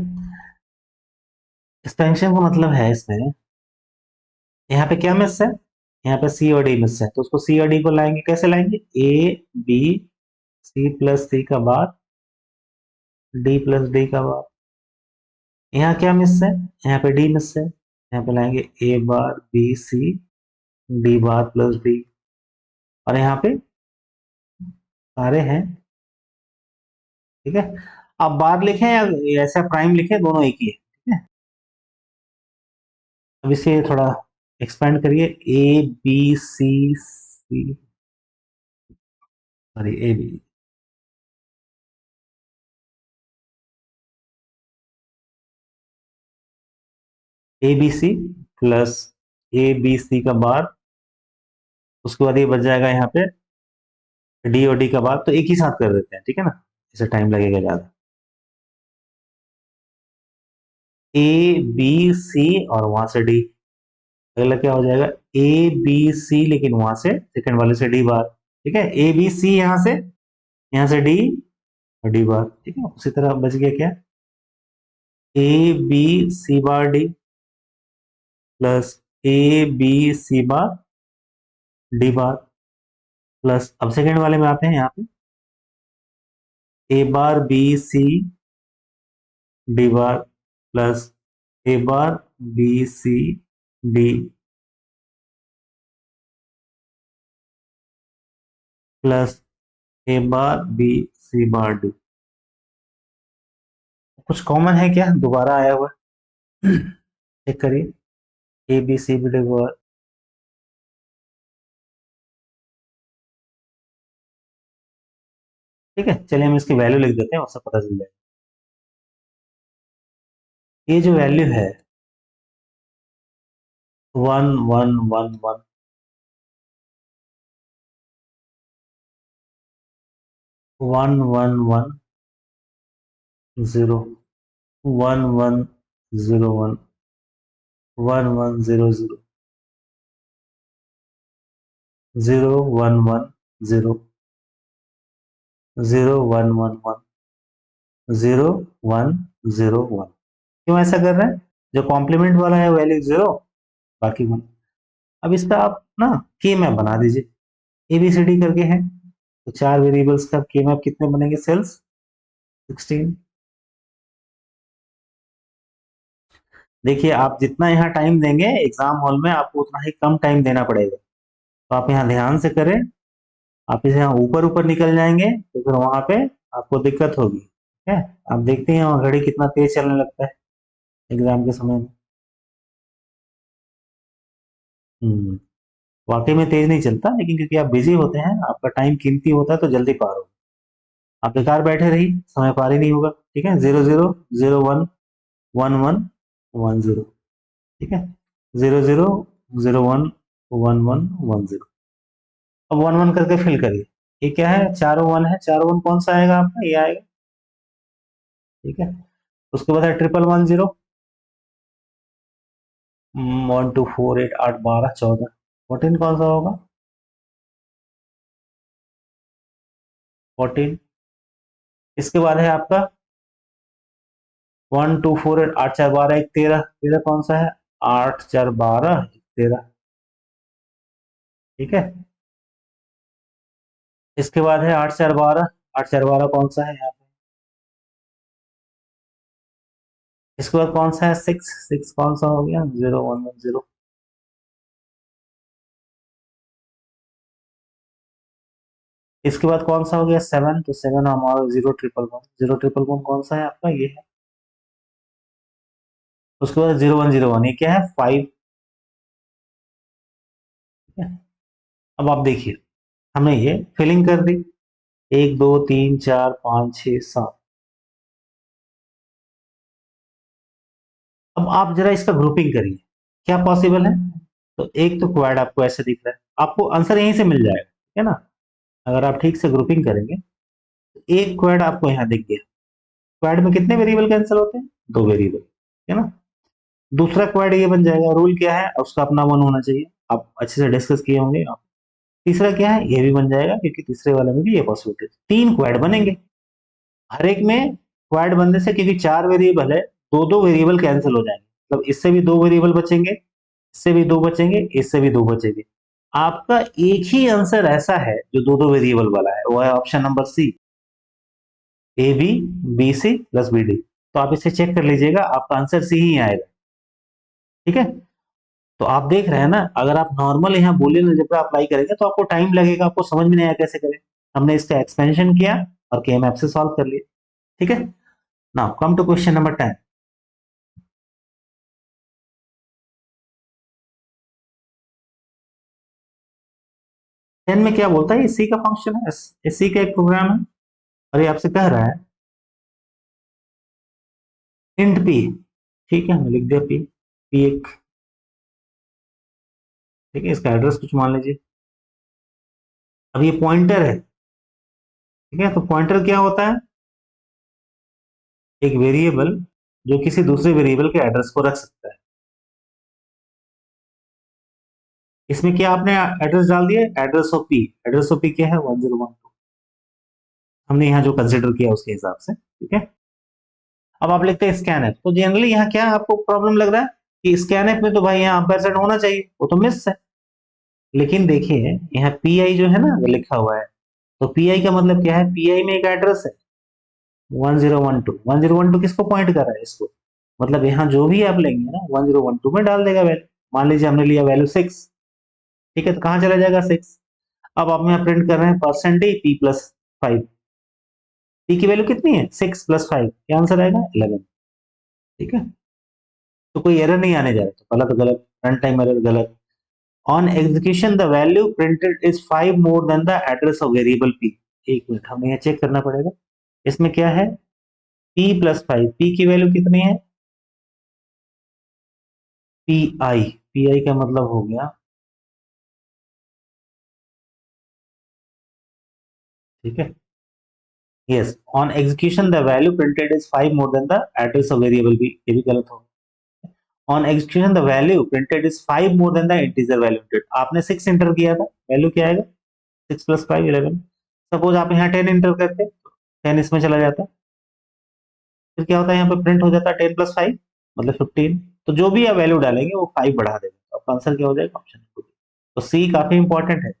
एक्सपेंशन का मतलब है इसमें, यहाँ पे क्या मिस है, यहाँ पे सी और डी मिस है, तो उसको सी और डी को लाएंगे, कैसे लाएंगे? ए बी, सी+C का बाद, D+D का बाद। यहाँ क्या मिस है? यहाँ पे डी मिस है, यहाँ पे लाएंगे A bar B C D bar plus D, और यहाँ पे सारे हैं। ठीक है, अब बार लिखें या ऐसा प्राइम लिखें, दोनों एक ही है। ठीक है, अब इसे थोड़ा एक्सपेंड करिए, A B C C, sorry A B, A B C plus A B C का बार, उसके बाद ये बच जाएगा यहाँ पे डी और डी का बार, तो एक ही साथ कर देते हैं। ठीक है ना, इसे टाइम लगेगा ज्यादा। ए बी सी और वहां से डी, अगला क्या हो जाएगा, ए बी सी लेकिन वहां से सेकंड वाले से डी बार। ठीक है, ए बी सी यहाँ से डी और डी बार। ठीक है, उसी तरह बच गया क्या, A B C bar D plus A B C bar D bar plus, अब सेकंड वाले में आते हैं, यहाँ पे A bar B C D bar plus A bar B C D plus A bar B C bar D. कुछ common है क्या, दोबारा आया हुआ है? चेक करिए, A B C B D bar. ठीक है, चलिए हम इसकी वैल्यू लिख देते हैं, उससे पता चल जाएगा। ये जो वैल्यू है 1 1 1 1, 1 1 1 0, 1 1 0 1, 1 1 0 0, 0 1 1 0, 0 1 1 1, 0 1 0 1। क्यों ऐसा कर रहे हैं, जो कॉम्प्लीमेंट वाला है वैल्यू 0, बाकी 1। अब इसका आप ना के मैप बना दीजिए, एबीसीडी करके है, तो चार वेरिएबल्स का के मैप कितने बनेंगे, सेल्स 16। देखिए, आप जितना यहाँ टाइम देंगे एग्जाम हॉल में, आपको उतना ही कम टाइम देना पड़ेगा, तो आप यहाँ ध्यान से करें। आप इसे यहाँ ऊपर ऊपर निकल जाएंगे तो फिर वहां पे आपको दिक्कत होगी। ठीक है, आप देखते हैं वहाँ घड़ी कितना तेज चलने लगता है एग्जाम के समय में। हम्म, वाकई में तेज नहीं चलता, लेकिन क्योंकि आप बिजी होते हैं, आपका टाइम कीमती होता है, तो जल्दी पार हो। आप बेकार बैठे रही, समय पार ही नहीं होगा। ठीक है, 0 0 0 1 1 1 1 0। ठीक है, 0 0 0 1 1 1 1 0। अब 1 1 करके फिल करिए, ये क्या है, चारों 1 है, चारों 1 कौन सा आएगा आपका, ये आएगा। ठीक है, उसके बाद है 1 1 1 0, 1 2 4 8 8 12 14, 14 कौन सा होगा, 14। इसके बाद है आपका 1 2 4 8 8 4 12 1 13, 13 कौन सा है, 8 4 12 13। ठीक है, इसके बाद है 8 4 12, 8 4 12 कौन सा है यहाँ पे, इसके बाद कौन सा है, 6 6 कौन सा हो गया, 0 1 1 0। इसके बाद कौन सा हो गया, 7, तो 7 हमारा 0 1 1 1, 0 1 1 1 कौन सा है आपका, ये है। उसके बाद 0 1 0 1, ये क्या है, 5। ठीक है, अब आप देखिए, हमने ये फिलिंग कर दी, 1 2 3 4 5 6 7। अब आप जरा इसका ग्रुपिंग करिए, क्या पॉसिबल है। तो एक तो क्वाड आपको ऐसे दिख रहा है, आपको आंसर यहीं से मिल जाएगा। ठीक है ना, अगर आप ठीक से ग्रुपिंग करेंगे, तो एक क्वाड आपको यहाँ दिख गया। क्वाड में कितने वेरिएबल कैंसिल होते हैं, दो वेरिएबल। है ना, दूसरा क्वाड ये बन जाएगा, रूल क्या है, उसका अपना वन होना चाहिए, आप अच्छे से डिस्कस किए होंगे आप। तीसरा क्या है, ये भी बन जाएगा, क्योंकि तीसरे वाले में भी ये पॉसिबिलिटी, तीन क्वाड बनेंगे। हर एक में क्वाड बनने से, क्योंकि चार वेरिएबल है, दो दो वेरिएबल कैंसिल हो जाएंगे, मतलब इससे भी दो वेरिएबल बचेंगे, इससे भी दो बचेंगे, इससे भी दो बचेंगे। आपका एक ही आंसर ऐसा है जो दो दो वेरिएबल वाला है, वो है option number C, A B B C plus B D. तो आप इसे चेक कर लीजिएगा, आपका आंसर सी ही आएगा। ठीक है, तो आप देख रहे हैं ना, अगर आप नॉर्मल यहाँ बूलियन अलजेब्रा अप्लाई करेंगे तो आपको टाइम लगेगा, आपको समझ में नहीं आया कैसे करें। हमने इसका एक्सपेंशन किया और के से सॉल्व कर लिया। ठीक है, now come to question number 10। 10 में क्या बोलता है, ये सी का फंक्शन है, सी का एक प्रोग्राम है, और ये आपसे कह रहा है इंट पी। ठीक है, हमने लिख दिया पी, पी एक। ठीक है, इसका एड्रेस कुछ मान लीजिए। अब ये पॉइंटर है। ठीक है, तो पॉइंटर क्या होता है, एक वेरिएबल जो किसी दूसरे वेरिएबल के एड्रेस को रख सकता है। इसमें क्या आपने एड्रेस डाल दिया, address of P. Address of P क्या है, 1012। हमने यहाँ जो कंसिडर किया उसके हिसाब से। ठीक है, अब आप लिखते हैं स्कैन एफ। तो जनरली यहाँ क्या आपको प्रॉब्लम लग रहा है कि स्कैन एफ में तो भाई यहाँ एम्परसेंड होना चाहिए, वो तो मिस है। लेकिन देखिए यहाँ पी आई जो है ना वो लिखा हुआ है, तो पी आई का मतलब क्या है, पी आई में एक एड्रेस है 1012। 1012 किसको पॉइंट कर रहा है, इसको। मतलब यहाँ जो भी आप लेंगे ना 1012 में डाल देगा वैल्यू। मान लीजिए हमने लिया वैल्यू 6। ठीक है, तो कहाँ चला जाएगा 6। अब आप यहाँ प्रिंट कर रहे हैं परसेंटेज पी प्लस 5। पी की वैल्यू कितनी है, 6 प्लस 5, क्या आंसर आएगा 11। ठीक है, तो कोई एरर नहीं आने जा रहा, तो पहला तो गलत, रन टाइम एरर गलत। On execution the value printed is 5 more than the address of variable P. एक मिनट, हमें यहाँ चेक करना पड़ेगा। इसमें क्या है, पी प्लस 5, पी की वैल्यू कितनी है, पी आई। पी आई का मतलब हो गया, ठीक है, yes, on execution the value printed is 5 more than the address of variable B, ये भी गलत होगा। On execution the value printed is 5 more than the integer value printed. आपने 6 एंटर किया था, वैल्यू क्या आएगा, 6 प्लस 5 11। सपोज आप यहाँ 10 एंटर करते, 10 इसमें चला जाता, फिर क्या होता है यहाँ पे प्रिंट हो जाता है 10 प्लस 5 मतलब 15। तो जो भी आप वैल्यू डालेंगे वो 5 बढ़ा देगा, तो आपका आंसर क्या हो जाएगा, ऑप्शन। तो सी काफी इंपॉर्टेंट है,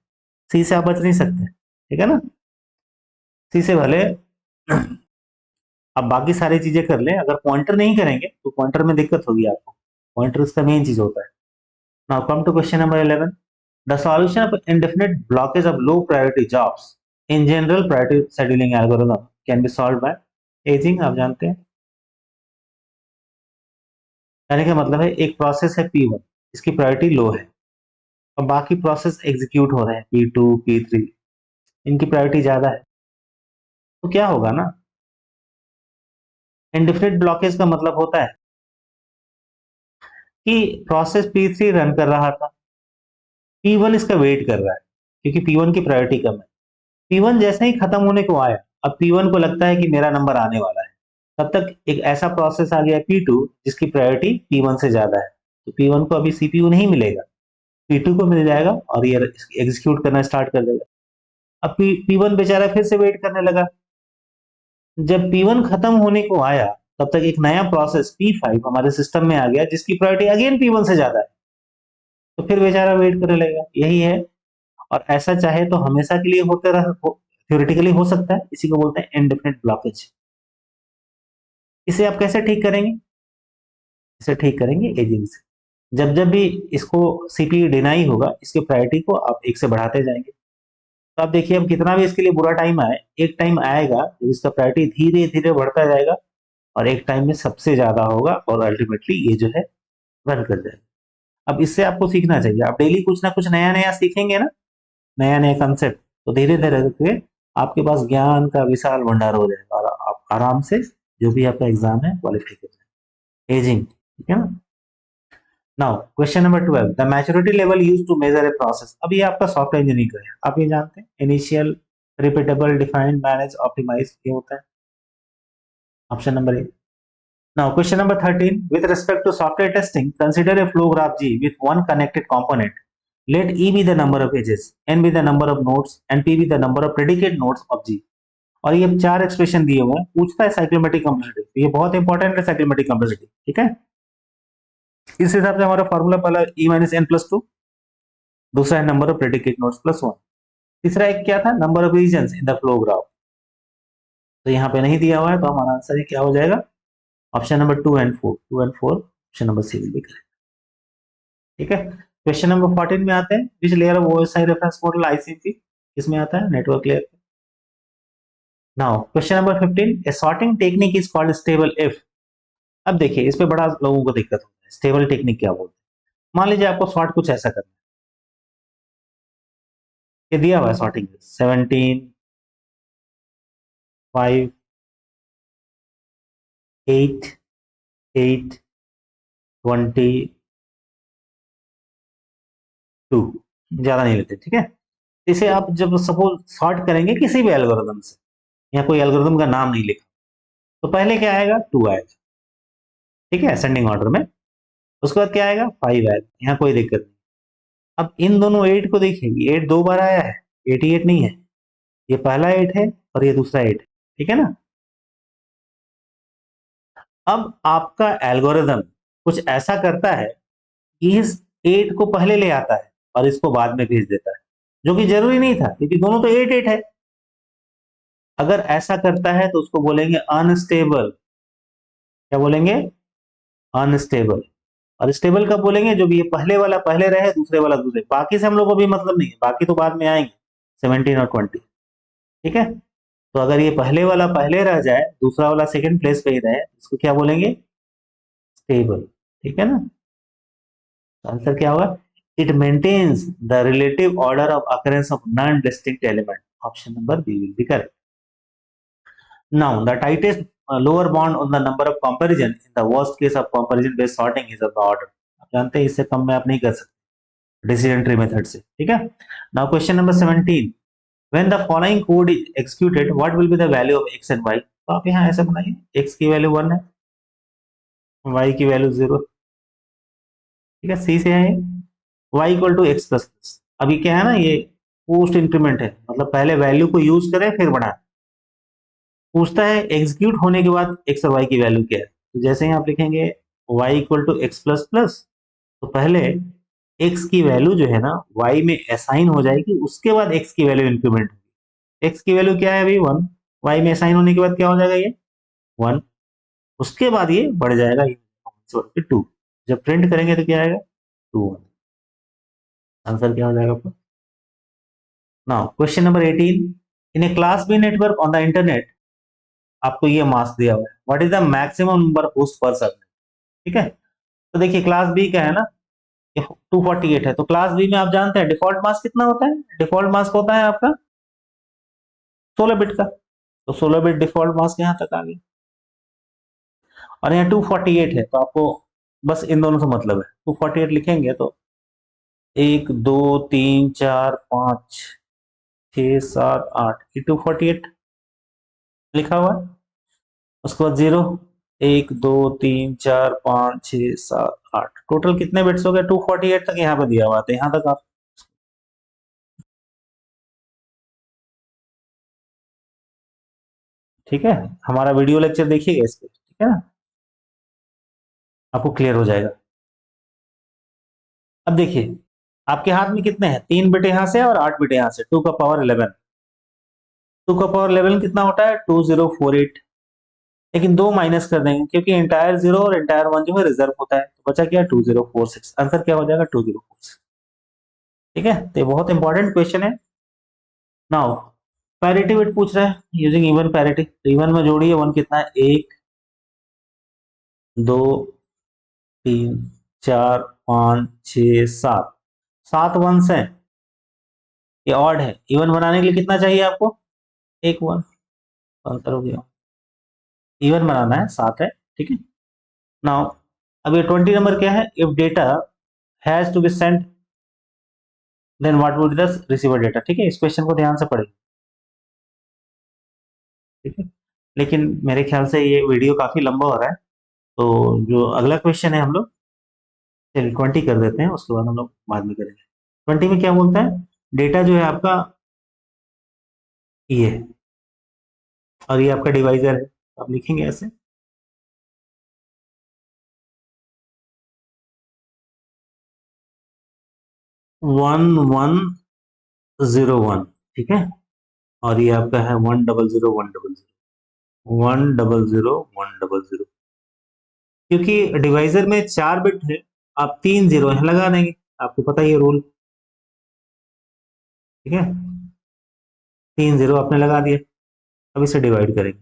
सी से आप बच नहीं सकते। ठीक है ना, सी से भले अब बाकी सारी चीजें कर लें, अगर पॉइंटर नहीं करेंगे तो पॉइंटर में दिक्कत होगी आपको। पॉइंटर इसका मेन चीज होता है। Now come to question number 11। The solution of indefinite blockage of low priority jobs in general priority scheduling algorithm can be solve by aging. आप जानते हैं, यानी कि मतलब है एक प्रोसेस है P1, इसकी प्रायोरिटी लो है, और बाकी प्रोसेस एग्जीक्यूट हो रहे हैं P2 P3, इनकी प्रायोरिटी ज्यादा है। तो क्या होगा ना, इंडेफिनिट ब्लॉकेज का मतलब होता है कि प्रोसेस P3 रन कर रहा था, P1 इसका वेट कर रहा है क्योंकि P1 की प्रायोरिटी कम है। P1 जैसे ही खत्म होने को आया, अब P1 को लगता है कि मेरा नंबर आने वाला है, तब तक एक ऐसा प्रोसेस आ गया P2 जिसकी प्रायोरिटी P1 से ज्यादा है, तो P1 को अभी सीपीयू नहीं मिलेगा, P2 को मिल जाएगा और ये एग्जीक्यूट करना स्टार्ट कर देगा। अब P1 बेचारा फिर से वेट करने लगा। जब P1 खत्म होने को आया, तब तक एक नया प्रोसेस P5 हमारे सिस्टम में आ गया जिसकी प्रायोरिटी अगेन P1 से ज्यादा है, तो फिर बेचारा वेट करने लगेगा, यही है। और ऐसा चाहे तो हमेशा के लिए होते रह, थ्योरेटिकली हो सकता है, इसी को बोलते हैं इंडेफिनिट ब्लॉकेज। इसे आप कैसे ठीक करेंगे, इसे ठीक करेंगे एजिंग से। जब जब भी इसको सीपीयू डिनाई होगा, इसके प्रायोरिटी को आप एक से बढ़ाते जाएंगे। तो आप देखिए, अब कितना भी इसके लिए बुरा टाइम आए, एक टाइम आएगा जब इसका प्रायोरिटी धीरे धीरे बढ़ता जाएगा, और एक टाइम में सबसे ज्यादा होगा, और अल्टीमेटली ये जो है रन कर जाएगा। अब इससे आपको सीखना चाहिए, आप डेली कुछ ना कुछ नया नया सीखेंगे ना, नया नया कंसेप्ट, तो धीरे धीरे करके आपके पास ज्ञान का विशाल भंडार हो जाएगा, और आप आराम से जो भी आपका एग्जाम है क्वालिफाई कर जाएंगे। एजिंग, ठीक है ना। Now question number 12, the maturity level used to measure a process. अब ये आपका सॉफ्टवेयर इंजीनियरिंग का है, आप ये जानते हैं, initial, repeatable, defined, manage, optimize, ये होता है option number A. Now, question number 13. With respect to software testing, consider a flow graph G with one connected component. Let E be the number of edges, N be the number of nodes, and P be the number of predicate nodes of G. और ये चार expression दिए हुए हैं, पूछता है साइक्लोमेट्रिक complexity, ये बहुत इंपॉर्टेंट है साइक्लोमेट्रिक कम्प्लेक्सिटी। ठीक है, इस हिसाब से हमारा फॉर्मूला पहला E माइनस एन प्लस 2, दूसरा है number of predicate nodes plus 1, तीसरा एक क्या था, number of regions in the flow graph. तो यहाँ पे नहीं दिया हुआ है, तो हमारा आंसर ही क्या हो जाएगा, option number 2 and 4, 2 and 4, option number C will be correct. ठीक है। क्वेश्चन नंबर 14 में आते हैं, which layer of OSI reference model ICP इसमें आता है, network layer. Now question number 15, a sorting technique is called stable if. अब देखिए इस पे बड़ा लोगों को दिक्कत होता है, स्टेबल टेक्निक क्या बोलते हैं। मान लीजिए आपको सॉर्ट कुछ ऐसा करना है, ये दिया हुआ है सॉर्टिंग 17 5 8 8 22, ज्यादा नहीं लेते, ठीक है। इसे आप जब सपोज सॉर्ट करेंगे किसी भी एल्गोरिदम से, या कोई एल्गोरिदम का नाम नहीं लिखा, तो पहले क्या आएगा, 2 आएगा, ठीक है, असेंडिंग ऑर्डर में। उसके बाद क्या आएगा, 5 आएगा, यहाँ कोई दिक्कत नहीं। अब इन दोनों 8 को देखिए, 8 दो बार आया है, 88 नहीं है, ये पहला 8 है और ये दूसरा 8 है, ठीक है ना। अब आपका एल्गोरिदम कुछ ऐसा करता है कि इस 8 को पहले ले आता है और इसको बाद में भेज देता है, जो कि जरूरी नहीं था क्योंकि दोनों तो 8 8 है। अगर ऐसा करता है तो उसको बोलेंगे अनस्टेबल। क्या बोलेंगे, अनस्टेबल। और स्टेबल कब बोलेंगे, जो भी ये पहले वाला पहले रहे, दूसरे वाला दूसरे, बाकी से हम लोग को भी मतलब नहीं है, बाकी तो बाद में आएंगे, 17 और 20, ठीक है। तो अगर ये पहले वाला पहले रह जाए, दूसरा वाला सेकंड प्लेस पे ही रहे, इसको क्या बोलेंगे, स्टेबल, ठीक है ना। तो आंसर क्या होगा, it maintains the relative order of occurrence of non distinct element. Option number B will be correct. Now, the tightest lower bound on the number of comparison in the worst case of comparison based sorting is of the order। आप जानते हैं इससे कम में आप नहीं कर सकते decision tree method से, ठीक है। Now question number 17, when the following code is executed what will be the value of x and y। तो आप यहाँ ऐसे बनाइए, x की वैल्यू 1 है, y की वैल्यू 0, ठीक है, सी से है y equal to x plus plus. अभी क्या है ना, ये पोस्ट इंक्रीमेंट है, मतलब पहले वैल्यू को यूज करें फिर बढ़ाएं। पूछता है एग्जीक्यूट होने के बाद एक्स और वाई की वैल्यू क्या है, तो जैसे ही आप लिखेंगे y equal to x plus plus, तो पहले x की वैल्यू जो है ना y में असाइन हो जाएगी, उसके बाद x की वैल्यू इंक्रीमेंट होगी। x की वैल्यू क्या है अभी 1, y में असाइन होने के बाद क्या हो जाएगा ये 1, उसके बाद ये बढ़ जाएगा, ये 2, जब प्रिंट करेंगे तो क्या आएगा 2 1। आंसर क्या हो जाएगा आपका। Now question number 18, in a class B network on the internet, आपको ये मार्क्स दिया हुआ है, what is the maximum number of host per server, ठीक है। तो देखिए क्लास बी का है ना, ये 248 है, तो क्लास बी में आप जानते हैं डिफॉल्ट मास्क कितना होता है, डिफॉल्ट मास्क होता है आपका 16 बिट का, तो 16 बिट डिफॉल्ट मास्क यहाँ तक आ गया। और यहाँ 248 है, तो आपको बस इन दोनों से मतलब है, 248 लिखेंगे तो 1 2 3 4 5 6 7 8, ये 248 लिखा हुआ है। उसके बाद 0 1 2 3 4 5 6 7 8, टोटल कितने बिट्स हो गए, 248 तक यहाँ पे दिया हुआ था, यहाँ तक आप, ठीक है। हमारा वीडियो लेक्चर देखिएगा इस पे, ठीक है ना, आपको क्लियर हो जाएगा। अब देखिए आपके हाथ में कितने हैं, 3 बिट यहाँ से और 8 बिट यहाँ से, 2 का पावर 11, 2 का पावर 11 कितना होता है 2048, लेकिन दो माइनस कर देंगे क्योंकि एंटायर 0 और एंटायर 1 जो है रिजर्व होता है, तो बचा क्या 2046, आंसर क्या हो जाएगा 2046, ठीक है। तो ये बहुत इंपॉर्टेंट क्वेश्चन है। नाउ पैरिटी बिट पूछ रहा है यूजिंग इवन पैरिटी, तो इवन में जोड़िए, 1 कितना है 1 2 3 4 5 6 7, 7 वंस है, ये ऑड है, इवन बनाने के लिए कितना चाहिए आपको, एक वन, अंतर हो गया, इवन बनाना है 7 है, ठीक है। नाउ अब ये 20 नंबर क्या है, if data has to be sent then what would the receiver data, ठीक है, इस क्वेश्चन को ध्यान से पढ़िए, ठीक है। लेकिन मेरे ख्याल से ये वीडियो काफी लंबा हो रहा है, तो जो अगला क्वेश्चन है हम लोग चलिए 20 कर देते हैं, उसके बाद हम लोग बाद में करेंगे। 20 में क्या बोलता है, डेटा जो है आपका ये है और ये आपका डिवाइजर है, आप लिखेंगे ऐसे 1101, ठीक है, और ये आपका है 100 100 100 100, क्योंकि डिवाइजर में 4 बिट है, आप 3 जीरो यहाँ लगा देंगे, आपको पता ही है रूल। ठीक है, 3 जीरो आपने लगा दिया। अब इसे डिवाइड करेंगे।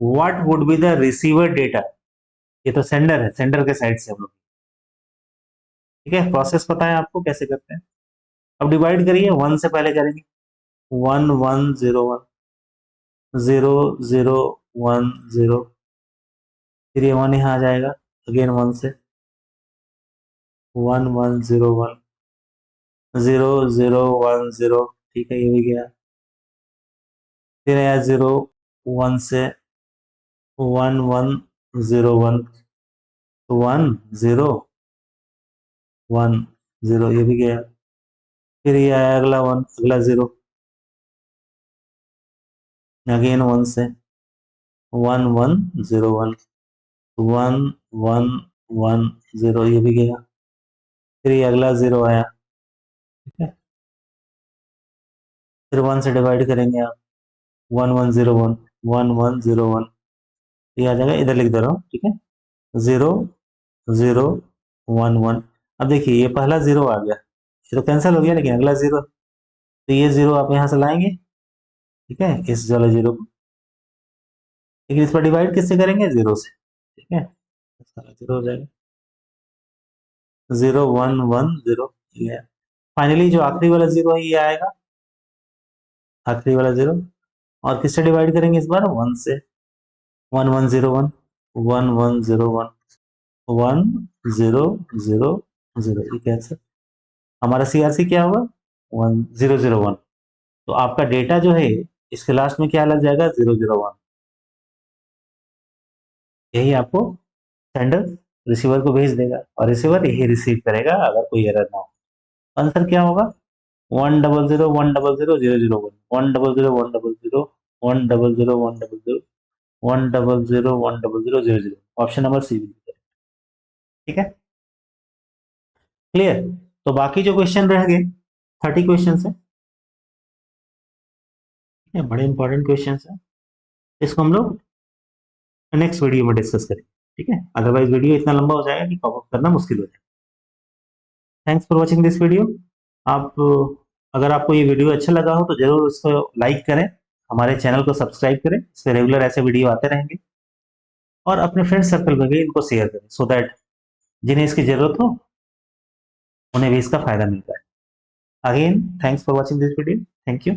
What would be the receiver data, ये तो सेंडर है, सेंडर के साइड से हम लोग। ठीक है, प्रोसेस पता है आपको कैसे करते हैं। अब डिवाइड करिए, 1 से पहले करेंगे। 1101 0 0 1 0, फिर ये 1 यहाँ आ जाएगा, अगेन 1 से 1101 0 0 1 0। ठीक है, ये भी गया। फिर आया 0 1 से 1101 1 0 1 0, ये भी गया। फिर ये आया अगला 1, अगला 0, अगेन 1 से 1101 1 1 1 0, ये भी गया। फिर ये अगला 0 आया। ठीक है, फिर 1 से डिवाइड करेंगे आप, 1101 1101, ये आ जाएगा, इधर लिख दे रहा हूँ। ठीक है, 0 0 1 1। अब देखिए ये पहला 0 आ गया, ये तो कैंसिल हो गया, लेकिन अगला 0, तो ये 0 आप यहाँ से लाएंगे। ठीक है, इस वाले 0 को, लेकिन इस पर डिवाइड किससे करेंगे, 0 से। ठीक है, सारा 0 हो जाएगा, 0 1 1 0, ये है। फाइनली जो आखिरी वाला 0 है ये आएगा, आखिरी वाला 0। और किससे डिवाइड करेंगे इस बार, 1 से, 1101 1101 1 0 0 0, ये कैंसिल। हमारा सीआरसी क्या होगा, 1001। तो आपका डेटा जो है इसके लास्ट में क्या लग जाएगा, 001। यही आपको सेंडर रिसीवर को भेज देगा, और रिसीवर यही रिसीव करेगा अगर कोई एरर ना हो। आंसर क्या होगा, 100 100 001 100 100 100 100 100 100 00। Option number C. ठीक है, क्लियर। तो बाकी जो क्वेश्चन रह गए, 30 क्वेश्चन है, ये बड़े इंपॉर्टेंट क्वेश्चन है। इसको हम लोग नेक्स्ट वीडियो में डिस्कस करेंगे। ठीक है, अदरवाइज वीडियो इतना लंबा हो जाएगा कि कवर अप करना मुश्किल हो जाएगा। Thanks for watching this video. आप, अगर आपको ये वीडियो अच्छा लगा हो तो जरूर इसको लाइक करें, हमारे चैनल को सब्सक्राइब करें, इससे रेगुलर ऐसे वीडियो आते रहेंगे। और अपने फ्रेंड सर्कल में भी इनको शेयर करें, सो दैट जिन्हें इसकी जरूरत हो उन्हें भी इसका फायदा मिल जाए। Again thanks for watching this video, thank you.